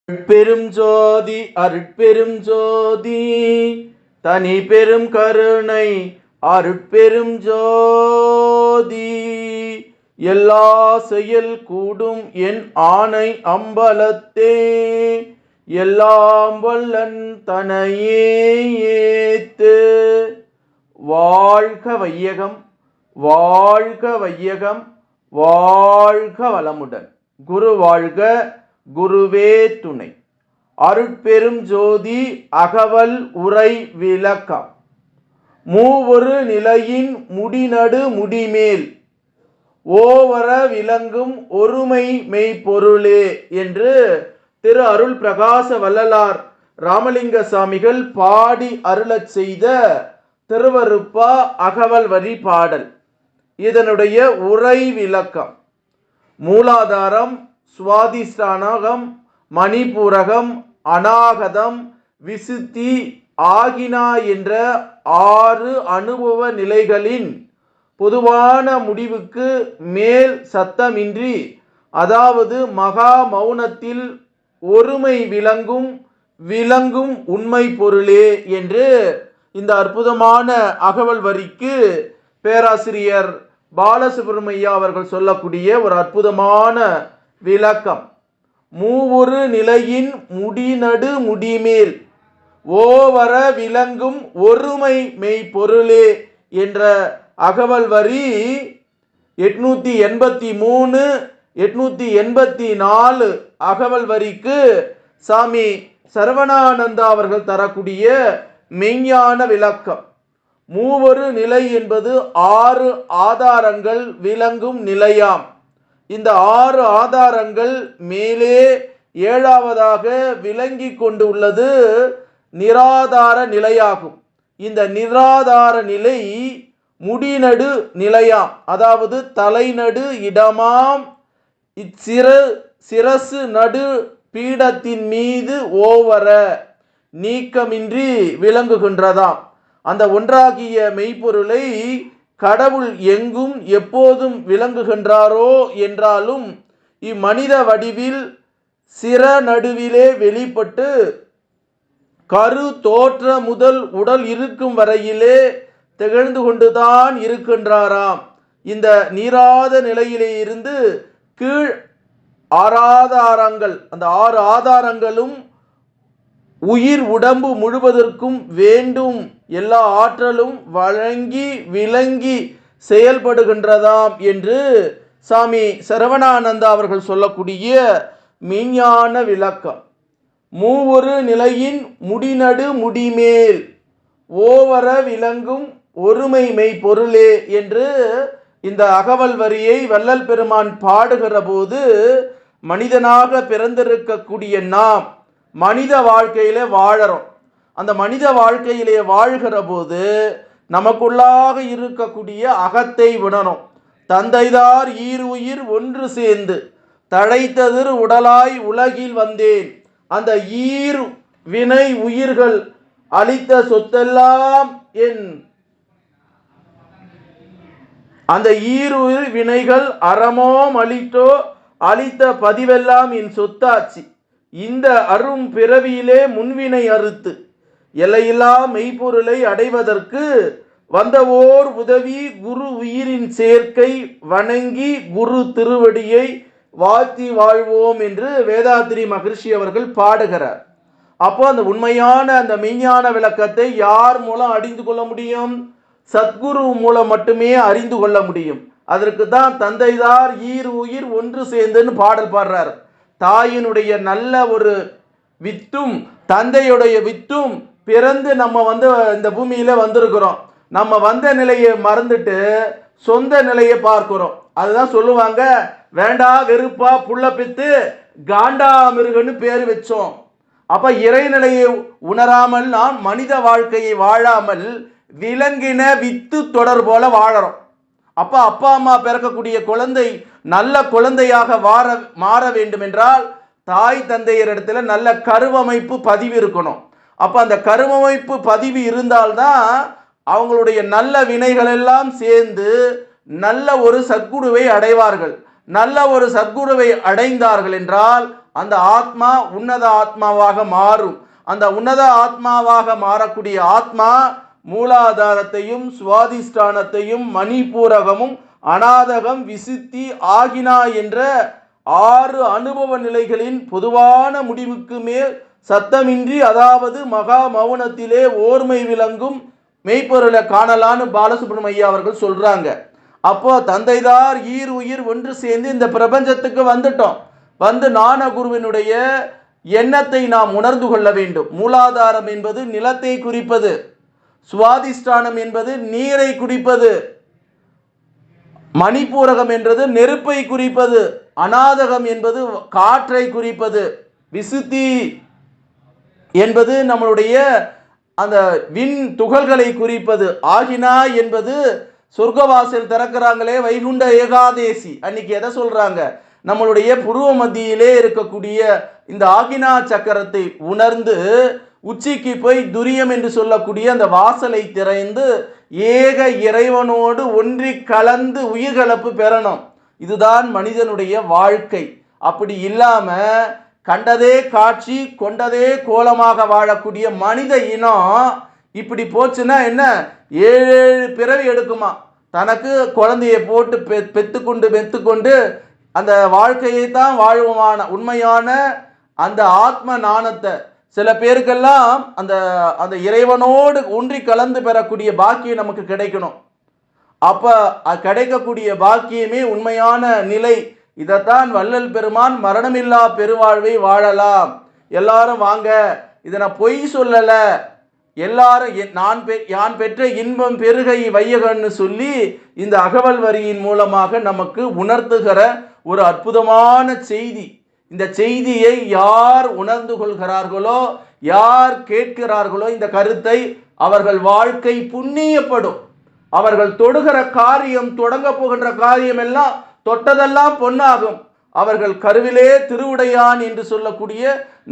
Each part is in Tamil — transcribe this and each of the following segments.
அருட்பெரும் ஜோதி அருட்பெரும் ஜோதி தனி பெரும் கருணை அருட்பெரும் ஜோதி எல்லா செயல் கூடும் என் ஆணை அம்பலத்தே எல்லாம் வல்லன் தனையே ஏத்து. வாழ்க வையகம், வாழ்க வையகம், வாழ்க வளமுடன். குரு வாழ்க, குருவே துணை. அருட்பெரும் ஜோதி அகவல் உரை விளக்கம். மூவொரு நிலையின் முடிநடு முடிமேல் ஓவர விளங்கும் ஒருமை மெய்ப்பொருளே என்று திரு அருள் பிரகாச வள்ளலார் ராமலிங்க சாமிகள் பாடி அருளச் செய்த திருவருப்பா அகவல் வரி பாடல். இதனுடைய உரை விளக்கம். மூலாதாரம், சுவாதிஷ்டானகம், மணிபூரகம், அநாகதம், விசுத்தி, ஆகினா என்ற 6 அனுபவ நிலைகளின் பொதுவான முடிவுக்கு மேல் சத்தமின்றி, அதாவது மகா மௌனத்தில் ஒருமை விளங்கும் உண்மை பொருளே என்று இந்த அற்புதமான அகவல் வரிக்கு பேராசிரியர் பாலசுப்ரமணியா அவர்கள் சொல்லக்கூடிய ஒரு அற்புதமான விளக்கம். மூவொரு நிலையின் முடிநடு முடிமேல் ஓவர விளங்கும் ஒருமை மெய்ப்பொருளே என்ற அகவல் வரி 883 884 அகவல் வரிக்கு சாமி சரவணானந்தா அவர்கள் தரக்கூடிய மெய்ஞான விளக்கம். மூவொரு நிலை என்பது 6 ஆதாரங்கள் விளங்கும் நிலையாம். இந்த 6 ஆதாரங்கள் மேலே 7வதாக விளங்கி கொண்டு உள்ளது நிராதார நிலையாகும். இந்த நிராதார நிலை முடிநடு நிலையாம், அதாவது தலைநடு இடமாம். சிரசு நடு பீடத்தின் மீது ஓவர நீக்கமின்றி விளங்குகின்றதாம். அந்த ஒன்றாகிய மெய்ப்பொருளை கடவுள் எங்கும் எப்போதும் விளங்குகின்றாரோ என்றாலும் இம்மனித வடிவில் சிர நடுவிலே வெளிப்பட்டு கரு தோற்ற முதல் உடல் இருக்கும் வரையிலே திகழ்ந்து கொண்டுதான் இருக்கின்றாராம். இந்த நீராத நிலையிலே இருந்து கீழ் 6 ஆதாரங்கள், அந்த 6 ஆதாரங்களும் உயிர் உடம்பு முழுவதற்கும் வேண்டும் எல்லா ஆற்றலும் வழங்கி விளங்கி செயல்படுகின்றதாம் என்று சாமி சரவணானந்தா அவர்கள் சொல்லக்கூடிய மெய்ஞான விளக்கம். மூவொரு நிலையின் முடிநடு முடிமேல் ஓவர விளங்கும் ஒருமை மெய்ப்பொருளே என்று இந்த அகவல் வரியை வள்ளல் பெருமான் பாடுகிற போது, மனிதனாக பிறந்திருக்கக்கூடிய நாம் மனித வாழ்க்கையிலே வாழறோம். அந்த மனித வாழ்க்கையிலே வாழ்கிற போது நமக்குள்ளாக இருக்கக்கூடிய அகத்தை உணரும். தந்தைதார் ஈருயிர் ஒன்று சேர்ந்து தழைத்ததிர் உடலாய் உலகில் வந்தேன். அந்த ஈர் வினை உயிர்கள் அளித்த சொத்தெல்லாம் என், அந்த ஈருயிர் வினைகள் அறமோம் அளித்தோ அளித்த பதிவெல்லாம் என் சொத்தாச்சு. இந்த அரும் பிறவியிலே முன்வினை அறுத்து எல்லையில்லா மெய்ப்பொருளை அடைவதற்கு வந்த ஓர் உதவி குரு உயிரின் சேர்க்கை வணங்கி குரு திருவடியை வாழ்த்தி வாழ்வோம் என்று வேதாத்திரி மகரிஷி அவர்கள் பாடுகிறார். அப்போ அந்த உண்மையான அந்த மெய்ஞான விளக்கத்தை யார் மூலம் அறிந்து கொள்ள முடியும்? சத்குரு மூலம் மட்டுமே அறிந்து கொள்ள முடியும். அதற்கு தான் தந்தைதார் ஈர் உயிர் ஒன்று சேர்ந்துன்னு பாடல் பாடுறார். தாயினுடைய நல்ல ஒரு வித்தும் தந்தையுடைய வித்தும் பிறந்து நம்ம இந்த பூமியில வந்திருக்கிறோம். நம்ம வந்த நிலையை மறந்துட்டு சொந்த நிலையை பார்க்கிறோம். அதுதான் சொல்லுவாங்க, வேண்டா வெறுப்பா புள்ள பித்து காண்டா மிருகன்னு பேர் வச்சோம். அப்ப இறைநிலையை உணராமல் நாம் மனித வாழ்க்கையை வாழாமல் விலங்கின வித்து தொடர் போல வாழறோம். அப்ப அப்பா அம்மா பிறக்கக்கூடிய குழந்தை நல்ல குழந்தையாக மாற வேண்டும் என்றால் தாய் தந்தையர் இடத்துல நல்ல கருவமைப்பு பதிவு இருக்கணும். அப்ப அந்த கருவமைப்பு பதிவு இருந்தால்தான் அவங்களுடைய நல்ல வினைகள் எல்லாம் சேர்ந்து நல்ல ஒரு சத்குருவை அடைவார்கள். நல்ல ஒரு சத்குருவை அடைந்தார்கள் என்றால் அந்த ஆத்மா உன்னத ஆத்மாவாக மாறும். அந்த உன்னத ஆத்மாவாக மாறக்கூடிய ஆத்மா மூலாதாரத்தையும் சுவாதிஷ்டானத்தையும் மணிபூரகமும் அநாதகம் விசுத்தி ஆகினா என்ற 6 அனுபவ நிலைகளின் பொதுவான முடிவுக்கு மேல் சத்தமின்றி, அதாவது மகா மௌனத்திலே ஓர்மை விளங்கும் மெய்ப்பொருளை காணலான்னு பாலசுப்ரமணிய ஐயா அவர்கள் சொல்றாங்க. அப்போ தந்தைதார் ஈர் உயிர் ஒன்று சேர்ந்து இந்த பிரபஞ்சத்துக்கு வந்துட்டோம். வந்து ஞானகுருவினுடைய எண்ணத்தை நாம் உணர்ந்து கொள்ள வேண்டும். மூலாதாரம் என்பது நிலத்தை குறிப்பது, சுவாதிஷ்டானம் என்பது நீரை குறிப்பது, மணிப்பூரகம் என்பது நெருப்பை குறிப்பது, அநாதகம் என்பது காற்றை குறிப்பது, விசுத்தி என்பது நம்மளுடைய அந்த விண் துகள்களை குறிப்பது, ஆகினா என்பது சொர்க்கவாசல் திறக்கிறாங்களே வைகுண்ட ஏகாதேசி அன்னைக்கு எதை சொல்றாங்க? நம்மளுடைய புருவ மத்தியிலே இருக்கக்கூடிய இந்த ஆகினா சக்கரத்தை உணர்ந்து உச்சிக்கு போய் துரியம் என்று சொல்லக்கூடிய அந்த வாசலை திறந்து ஏக இறைவனோடு ஒன்றி கலந்து உயிர்கலப்பு பெறணும். இதுதான் மனிதனுடைய வாழ்க்கை. அப்படி இல்லாம கண்டதே காட்சி கொண்டதே கோலமாக வாழக்கூடிய மனித இனம் இப்படி போச்சுன்னா என்ன, 7 பிறவி எடுக்குமா. தனக்கு குழந்தையை போட்டு பெத்துக்கொண்டு அந்த வாழ்க்கையை தான் வாழ்வான உண்மையான அந்த ஆத்ம ஞானத்தை சில பேருக்கெல்லாம் அந்த அந்த இறைவனோடு ஒன்றி கலந்து பெறக்கூடிய பாக்கியம் நமக்கு கிடைக்கணும். அப்ப கிடைக்கக்கூடிய பாக்கியமே உண்மையான நிலை. இதைத்தான் வள்ளல் பெருமான் மரணமில்லா பெருவாழ்வை வாழலாம். எல்லாரும் வாங்க, இதை நான் பொய் சொல்லல, எல்லாரும் யான் பெற்ற இன்பம் பெருகை வையகன்னு சொல்லி இந்த அகவல் வரியின் மூலமாக நமக்கு உணர்த்துகிற ஒரு அற்புதமான செய்தி. இந்த செய்தியை யார் உணர்ந்து கொள்கிறார்களோ, யார் கேட்கிறார்களோ, இந்த கருத்தை அவர்கள் வாழ்க்கை புண்ணியப்படும். அவர்கள் தொடுகிற காரியம், தொடங்க போகின்ற காரியம் எல்லாம் தொட்டதெல்லாம் பொன்னாகும். அவர்கள் கருவிலே திருவுடையான் என்று சொல்லக்கூடிய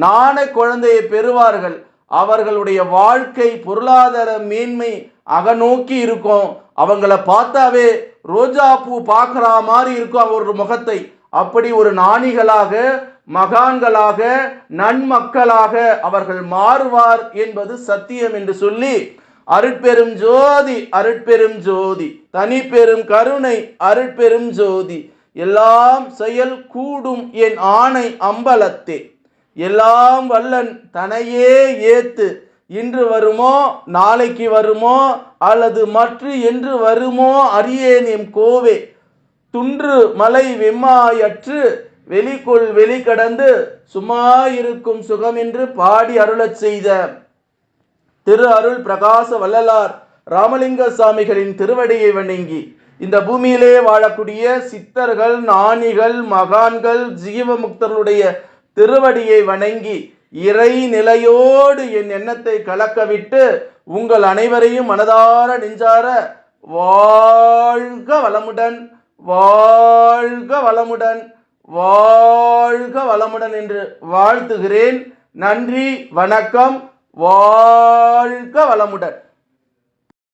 நாண குழந்தையை பெறுவார்கள். அவர்களுடைய வாழ்க்கை பொருளாதார மேன்மை அகநோக்கி இருக்கும். அவங்கள பார்த்தாவே ரோஜா பூ பார்க்குற மாதிரி இருக்கும் அவருடைய முகத்தை. அப்படி ஒரு ஞானிகளாக, மகான்களாக, நன்மக்களாக அவர்கள் மாறுவார் என்பது சத்தியம் என்று சொல்லி, அருட்பெரும் ஜோதி அருட்பெரும் ஜோதி தனி பெரும் கருணை அருட்பெரும் ஜோதி எல்லாம் செயல் கூடும் என் ஆணை அம்பலத்தே எல்லாம் வல்லன் தனையே ஏத்து இன்று வருமோ நாளைக்கு வருமோ அல்லது மற்ற என்று வருமோ அறியேன் எம் கோவே துன்று மலை வெம்மாயற்று வெளிக்குள் வெளிக்கடந்து சும்மா இருக்கும் சுகம் என்று பாடி அருளச் செய்த திரு அருள் பிரகாச வள்ளலார் ராமலிங்க சாமிகளின் திருவடியை வணங்கி இந்த பூமியிலே வாழக்கூடிய சித்தர்கள், ஞானிகள், மகான்கள், ஜீவமுக்தர்களுடைய திருவடியை வணங்கி இறை நிலையோடு என் எண்ணத்தை கலக்கவிட்டு உங்கள் அனைவரையும் மனதார நெஞ்சார வாழ்க வளமுடன், வாழ்க வளமுடன், வாழ்க வளமுடன் என்று வாழ்த்துகிறேன். நன்றி, வணக்கம். வாழ்க வளமுடன்.